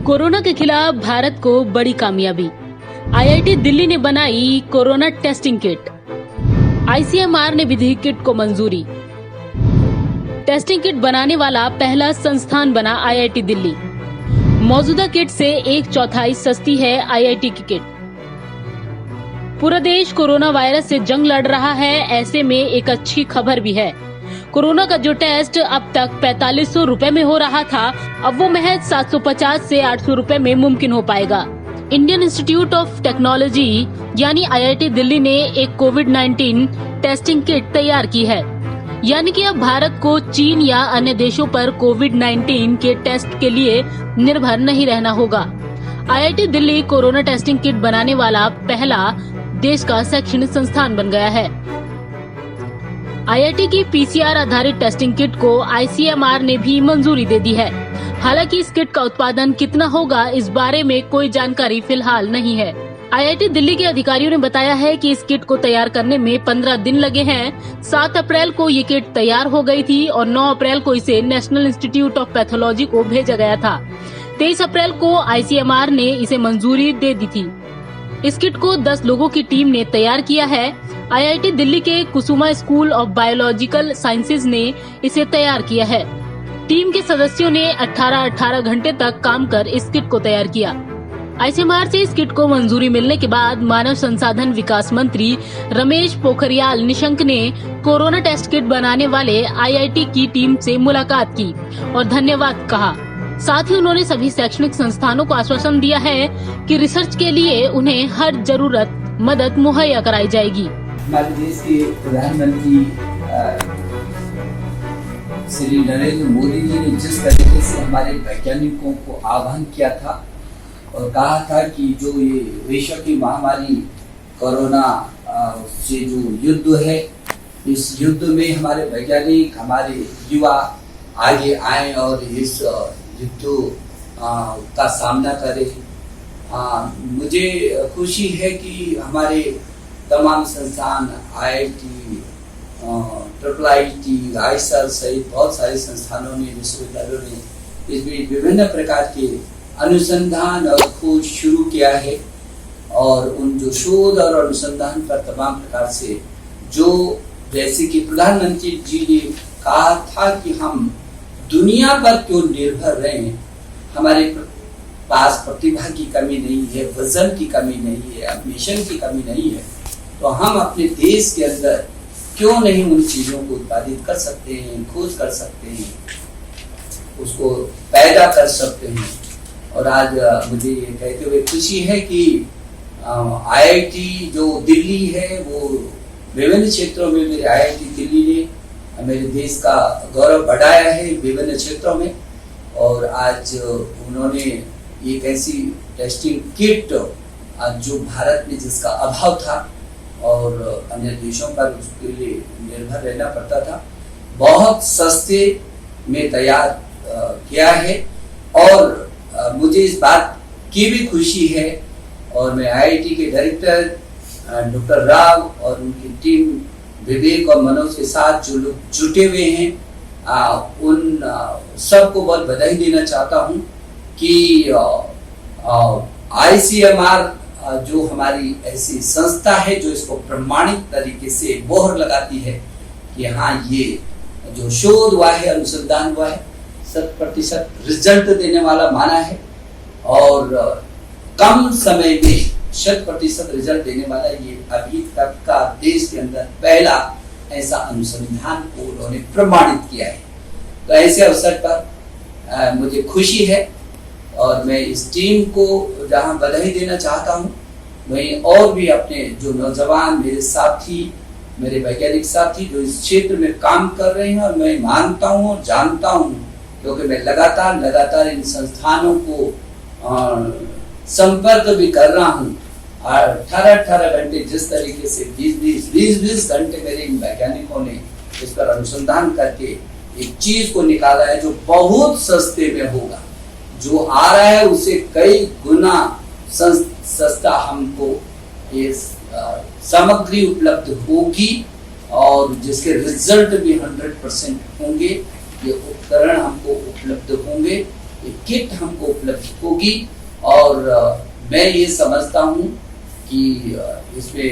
Corona के खिलाफ भारत को बड़ी कामयाबी। आईआईटी दिल्ली ने बनाई कोरोना टेस्टिंग किट। आईसीएमआर ने भी दी किट को मंजूरी। टेस्टिंग किट बनाने वाला पहला संस्थान बना आईआईटी दिल्ली। मौजूदा किट से 1/4 सस्ती है आईआईटी की किट। पूरा देश कोरोना वायरस से जंग लड़ रहा है, ऐसे में एक अच्छी खबर भी है। कोरोना का जो टेस्ट अब तक 4500 रुपए में हो रहा था, अब वो महज 750 से 800 रुपए में मुमकिन हो पाएगा। इंडियन इंस्टीट्यूट ऑफ टेक्नोलॉजी यानी आईआईटी दिल्ली ने एक कोविड-19 टेस्टिंग किट तैयार की है। यानी कि अब भारत को चीन या अन्य देशों पर कोविड-19 के टेस्ट के लिए निर्भर नहीं रहना होगा। IIT Delhi corona testing kit बनाने वाला पहला देश का शैक्षणिक संस्थान बन गया है। आईआईटी की पीसीआर आधारित टेस्टिंग किट को आईसीएमआर ने भी मंजूरी दे दी है। हालांकि इस किट का उत्पादन कितना होगा, इस बारे में कोई जानकारी फिलहाल नहीं है। आईआईटी दिल्ली के अधिकारियों ने बताया है कि इस किट को तैयार करने में 15 दिन लगे हैं। 7 अप्रैल को ये किट तैयार हो गई थी और 9 अप्रैल को इसे नेशनल इंस्टीट्यूट ऑफ पैथोलॉजी को भेजा गया था। 23 अप्रैल को आईसीएमआर ने इसे मंजूरी दे दी थी। इस किट को 10 लोगों की टीम ने तैयार किया है। आईआईटी दिल्ली के कुसुमा स्कूल ऑफ बायोलॉजिकल साइंसेज ने इसे तैयार किया है। टीम के सदस्यों ने 18 घंटे तक काम कर इस किट को तैयार किया। आईसीएमआर से इस किट को मंजूरी मिलने के बाद मानव संसाधन विकास मंत्री रमेश पोखरियाल निशंक ने कोरोना टेस्ट किट बनाने वाले आईआईटी की टीम से मुलाकात की और धन्यवाद कहा। साथ ही उन्होंने सभी शैक्षणिक संस्थानों को आश्वासन दिया है कि रिसर्च के लिए उन्हें हर जरूरत मदद मुहैया कराई जाएगी। हमारे देश के प्रधानमंत्री श्री नरेंद्र मोदी जी ने जिस तरीके से हमारे वैज्ञानिकों को आह्वान किया था और कहा था कि जो ये विश्व की महामारी कोरोना से जो युद्ध है, इस युद्ध में हमारे वैज्ञानिक, हमारे युवा आगे आए और इस युद्ध का सामना करें। मुझे खुशी है कि हमारे तमाम संस्थान आईआईटी, IIT, आईएसआर सहित बहुत सारे संस्थानों ने, विश्वविद्यालयों ने इसमें विभिन्न प्रकार के अनुसंधान और खोज शुरू किया है और उन जो शोध और अनुसंधान पर तमाम प्रकार से जो, जैसे कि प्रधानमंत्री जी ने कहा था कि हम दुनिया पर क्यों निर्भर रहें, हमारे पास प्रतिभा की कमी नहीं है, वजन की कमी नहीं है, मिशन की कमी नहीं है, तो हम अपने देश के अंदर क्यों नहीं उन चीजों को उत्पादित कर सकते हैं, खोज कर सकते हैं, उसको पैदा कर सकते हैं। और आज मुझे ये कहते हुए खुशी है कि आईआईटी जो दिल्ली है वो विभिन्न क्षेत्रों में, मेरे आईआईटी दिल्ली ने मेरे देश का गौरव बढ़ाया है विभिन्न क्षेत्रों में। और आज उन्होंने एक ऐसी टेस्टिंग किट जो भारत में जिसका अभाव था और अन्य देशों पर उसके लिए निर्भर रहना पड़ता था, बहुत सस्ते में तैयार किया है। और मुझे इस बात की भी खुशी है और मैं आईआईटी के डायरेक्टर डॉक्टर राव और उनकी टीम विवेक और मनोज के साथ जो लोग जुटे हुए हैं, उन सबको बहुत बधाई देना चाहता हूं कि आईसीएमआर जो हमारी ऐसी संस्था है जो इसको प्रमाणित तरीके से मोहर लगाती है कि हाँ, ये जो शोध हुआ है, अनुसंधान हुआ है, 100% रिजल्ट देने वाला माना है और कम समय में 100% रिजल्ट देने वाला ये अभी तक का देश के अंदर पहला ऐसा अनुसंधान को उन्होंने प्रमाणित किया है। तो ऐसे अवसर पर मुझे खुशी है और मैं इस टीम को जहां बधाई देना चाहता हूं, वहीं और भी अपने जो नौजवान मेरे साथी, मेरे वैज्ञानिक साथी जो इस क्षेत्र में काम कर रहे हैं, और मैं मानता हूं और जानता हूं क्योंकि मैं लगातार इन संस्थानों को संपर्क भी कर रहा हूँ। 18 घंटे जिस तरीके से 20 घंटे मेरे इन वैज्ञानिकों ने इस पर अनुसंधान करके एक चीज को निकाला है जो बहुत सस्ते में होगा, जो आ रहा है उससे कई गुना सस्ता हमको ये सामग्री उपलब्ध होगी और जिसके रिजल्ट भी 100% होंगे। ये उपकरण हमको उपलब्ध होंगे, ये किट हमको उपलब्ध होगी। और मैं ये समझता हूँ कि इसमें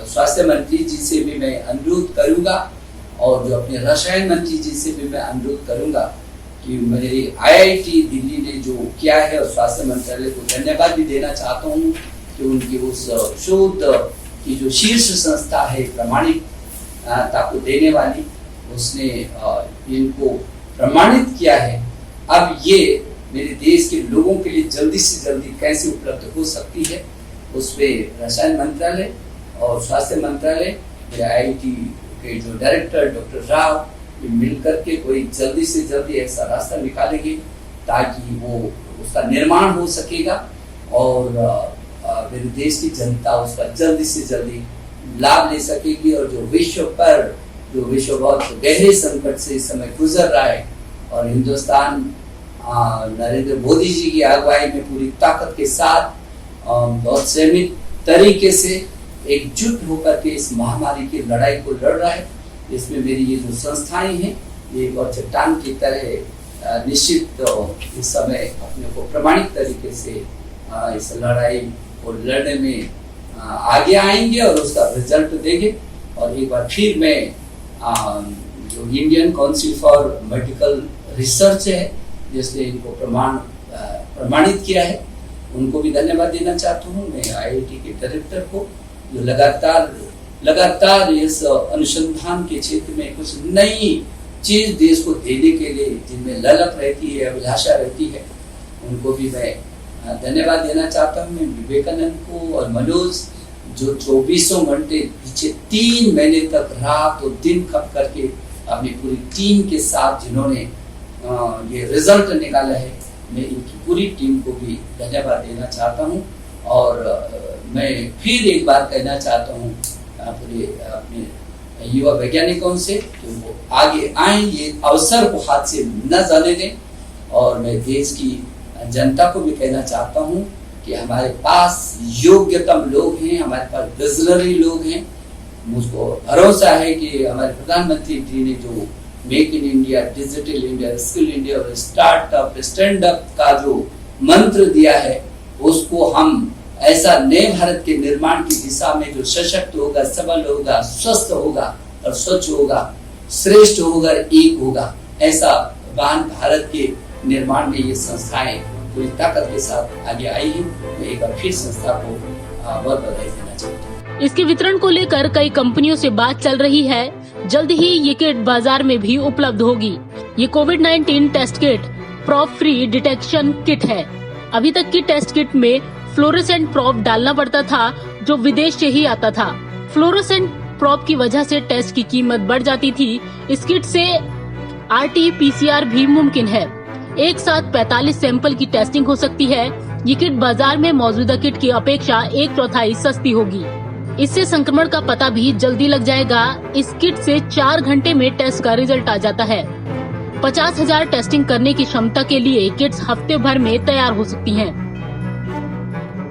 स्वास्थ्य मंत्री जी से भी मैं अनुरोध करूँगा और जो अपने रसायन मंत्री जी से भी मैं अनुरोध करूँगा कि मेरे IIT दिल्ली ने जो किया है, और स्वास्थ्य मंत्रालय को धन्यवाद भी देना चाहता हूँ कि उनकी उस शोध की जो शीर्ष संस्था है प्रमाणिकता को देने वाली, उसने इनको प्रमाणित किया है। अब ये मेरे देश के लोगों के लिए जल्दी से जल्दी कैसे उपलब्ध हो सकती है, उस पर रसायन मंत्रालय और स्वास्थ्य मंत्रालय, मेरे IIT के जो डायरेक्टर डॉक्टर राव मिलकर के कोई जल्दी से जल्दी ऐसा रास्ता निकालेंगे ताकि वो उसका निर्माण हो सकेगा और मेरे देश की जनता उसका जल्दी से जल्दी लाभ ले सकेगी। और जो विश्व बहुत गहरे संकट से इस समय गुजर रहा है, और हिंदुस्तान नरेंद्र मोदी जी की अगुवाई में पूरी ताकत के साथ बहुत संयमित तरीके से एकजुट होकर के इस महामारी की लड़ाई को लड़ रहा है। इसमें मेरी ये जो संस्थाएं हैं, ये बहुत चट्टान की तरह निश्चित इस समय अपने को प्रमाणिक तरीके से इस लड़ाई को लड़ने में आगे आएंगे और उसका रिजल्ट देंगे। और एक बार फिर मैं जो Indian council for medical research है, जिसने इनको प्रमाणित किया है, उनको भी धन्यवाद देना चाहता हूँ। मैं IIT के डायरेक्टर को जो लगातार इस अनुसंधान के क्षेत्र में कुछ नई चीज देश को देने के लिए जिनमें ललक रहती है, अभिलाषा रहती है, उनको भी मैं धन्यवाद देना चाहता हूँ। मैं विवेकानंद को और मनोज जो 24 घंटे पीछे 3 महीने तक रात और दिन खप करके अपनी पूरी टीम के साथ जिन्होंने ये रिजल्ट निकाला है, मैं इनकी पूरी टीम को भी धन्यवाद देना चाहता हूँ। और मैं फिर एक बार कहना चाहता हूँ पूरे अपने युवा वैज्ञानिकों से कि वो आगे आए, ये अवसर को हाथ से न जाने दें। और मैं देश की जनता को भी कहना चाहता हूँ कि हमारे पास योग्यतम लोग हैं, हमारे पास विजनरी लोग हैं। मुझको भरोसा है कि हमारे प्रधानमंत्री जी ने जो make in India, digital India, skill India और स्टार्टअप स्टैंड अप का जो मंत्र दिया है, उसको हम ऐसा नए भारत के निर्माण की दिशा में जो सशक्त होगा, सबल होगा, स्वस्थ होगा और स्वच्छ होगा, श्रेष्ठ होगा, एक होगा, ऐसा महान भारत के निर्माण में ये संस्थाएं पूरी ताकत के साथ आगे आई है। मैं एक बार फिर संस्था को बहुत बधाई देना चाहता हूँ। इसके वितरण को लेकर कई कंपनियों से बात चल रही है। जल्द ही ये किट बाजार में भी उपलब्ध होगी। ये कोविड-19 test kit probe free detection kit है। अभी तक की टेस्ट किट में फ्लोरोसेंट प्रॉप डालना पड़ता था, जो विदेश से ही आता था। फ्लोरोसेंट प्रॉप की वजह से टेस्ट की कीमत बढ़ जाती थी। इस किट से RT-PCR भी मुमकिन है। एक साथ 45 सैंपल की टेस्टिंग हो सकती है। ये किट बाजार में मौजूदा किट की अपेक्षा 1/4 सस्ती होगी। इससे संक्रमण का पता भी जल्दी लग जाएगा। इस किट से 4 घंटे में टेस्ट का रिजल्ट आ जाता है। 50,000 टेस्टिंग करने की क्षमता के लिए किट्स हफ्ते भर में तैयार हो सकती हैं।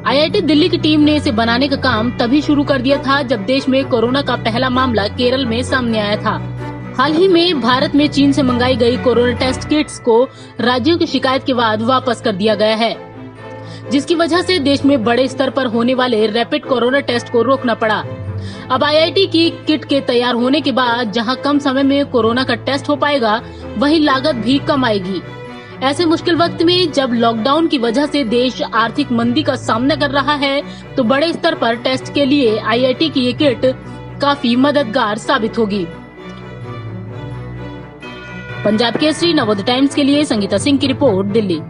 IIT दिल्ली की टीम ने इसे बनाने का काम तभी शुरू कर दिया था जब देश में कोरोना का पहला मामला केरल में सामने आया था। हाल ही में भारत में चीन से मंगाई गई कोरोना टेस्ट किट्स को राज्यों की शिकायत के बाद वापस कर दिया गया है, जिसकी वजह से देश में बड़े स्तर पर होने वाले रैपिड कोरोना टेस्ट को रोकना पड़ा। अब IIT की किट के तैयार होने के बाद जहां कम समय में कोरोना का टेस्ट हो पाएगा, वहीं लागत भी कम आएगी। ऐसे मुश्किल वक्त में जब लॉकडाउन की वजह से देश आर्थिक मंदी का सामना कर रहा है, तो बड़े स्तर पर टेस्ट के लिए IIT की ये किट काफी मददगार साबित होगी। पंजाब केसरी नवोदय टाइम्स के लिए संगीता सिंह की रिपोर्ट, दिल्ली।